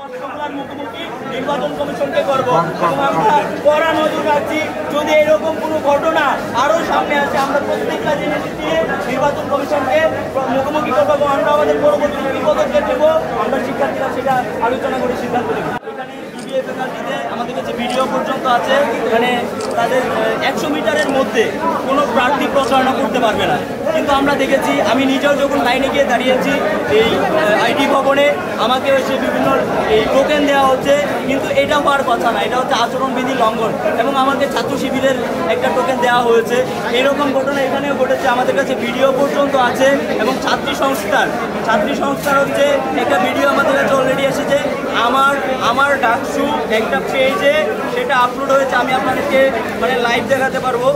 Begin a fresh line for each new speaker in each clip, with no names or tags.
মুখোমুখি নির্বাচন কমিশনকে করবো এবং আমরা কড়া নজর রাখছি। যদি এরকম কোনো ঘটনা আরো সামনে আসে আমরা প্রত্যেকটা জিনিস দিয়ে নির্বাচন কমিশনকে মুখোমুখি করবো এবং আমরা আমাদের পরবর্তী কি পদক্ষেপ নেব আমরা শিক্ষার্থীরা সেটা আলোচনা করে সিদ্ধান্ত নেব। এখানে ফ্যাকাল্টিতে আমাদের কাছে ভিডিও পর্যন্ত আছে, মানে তাদের 100 মিটারের মধ্যে কোনো প্রার্থী প্রচারণা করতে পারবে না। কিন্তু আমরা দেখেছি, আমি নিজেও যখন লাইনে গিয়ে দাঁড়িয়েছি এই আইটি ভবনে, আমাকে এসে বিভিন্ন এই টোকেন দেওয়া হচ্ছে, কিন্তু এটা হওয়ার কথা না, এটা হচ্ছে আচরণবিধি লঙ্ঘন এবং আমাকে ছাত্র শিবিরের একটা টোকেন দেওয়া হয়েছে। এইরকম ঘটনা এখানেও ঘটেছে, আমাদের কাছে ভিডিও পর্যন্ত আছে এবং ছাত্রী সংস্থার হচ্ছে একটা ভিডিও আমাদের কাছে অলরেডি এসেছে। আমার ডাকসু একটা পেজে সেটা আপলোড হয়েছে, আমি আপনাদেরকে মানে লাইভ দেখাতে পারবো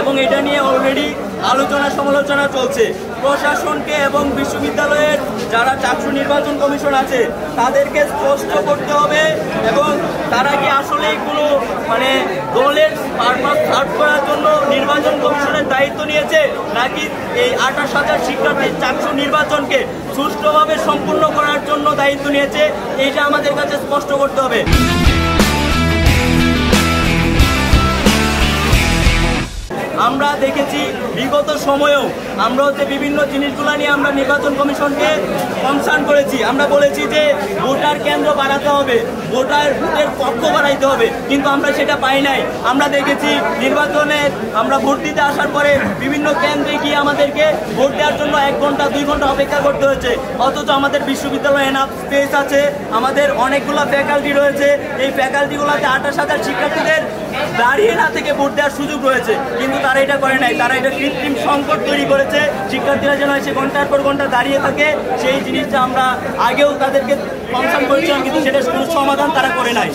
এবং এটা নিয়ে অলরেডি আলোচনা সমালোচনা চলছে। প্রশাসনকে এবং বিশ্ববিদ্যালয়ের যারা চাকসু নির্বাচন কমিশন আছে তাদেরকে স্পষ্ট করতে হবে এবং তারা কি আসলে কোনো মানে দলের পারপাস সার্ভ করার জন্য নির্বাচন কমিশনের দায়িত্ব নিয়েছে, নাকি এই 28,000 শিক্ষার্থীর চাকসু নির্বাচনকে সুষ্ঠুভাবে সম্পূর্ণ করার জন্য দায়িত্ব নিয়েছে, এইটা আমাদের কাছে স্পষ্ট করতে হবে। আমরা দেখেছি বিগত সময়েও আমরা হচ্ছে বিভিন্ন জিনিসগুলো নিয়ে আমরা নির্বাচন কমিশনকে কনসার্ন করেছি। আমরা বলেছি যে ভোটার কেন্দ্র বাড়াতে হবে, ভোটের পক্ষ বাড়াইতে হবে, কিন্তু আমরা সেটা পাই নাই। আমরা দেখেছি নির্বাচনে আমরা ভোট দিতে আসার পরে বিভিন্ন কেন্দ্রে গিয়ে আমাদেরকে ভোট দেওয়ার জন্য 1 ঘন্টা 2 ঘন্টা অপেক্ষা করতে হয়েছে, অথচ আমাদের বিশ্ববিদ্যালয়ে এনাফ স্পেস আছে, আমাদের অনেকগুলো ফ্যাকাল্টি রয়েছে। এই ফ্যাকাল্টিগুলোতে 28,000 শিক্ষার্থীদের দাঁড়িয়ে না থেকে ভোট দেওয়ার সুযোগ রয়েছে, কিন্তু তারা এটা করে নাই। তারা এটা কৃত্রিম সংকট তৈরি করেছে, শিক্ষার্থীরা যেন এসে ঘন্টার পর ঘন্টা দাঁড়িয়ে থাকে। সেই জিনিসটা আমরা আগেও তাদেরকে কনসার্ন করেছিলাম, কিন্তু সেটার কোনো সমাধান তারা করে নাই।